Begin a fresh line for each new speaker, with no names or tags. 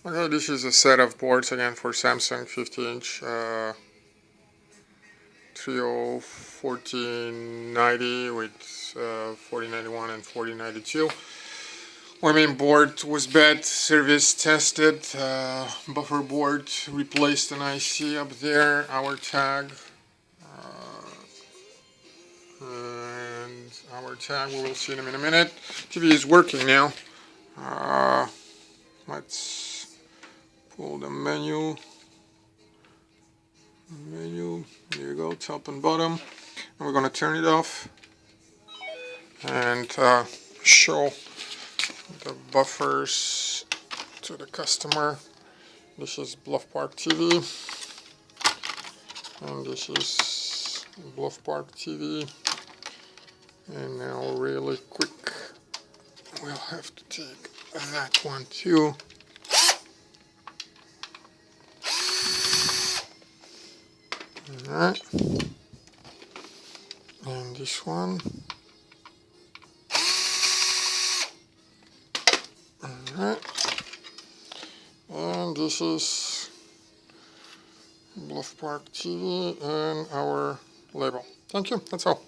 Okay, this is a set of boards again for Samsung 50-inch 301490 with 4091 and 4092. My main board was bad, service tested, buffer board replaced an IC up there, our tag, and our tag we will see them in a minute. TV is working now. Let's pull the menu, there you go, top and bottom, and we're going to turn it off and show the buffers to the customer. This is Bluff Park TV, and this is Bluff Park TV. And now really quick, we'll have to take that one too. Alright, and this one. Alright, and this is Bluff Park TV and our label. Thank you, that's all.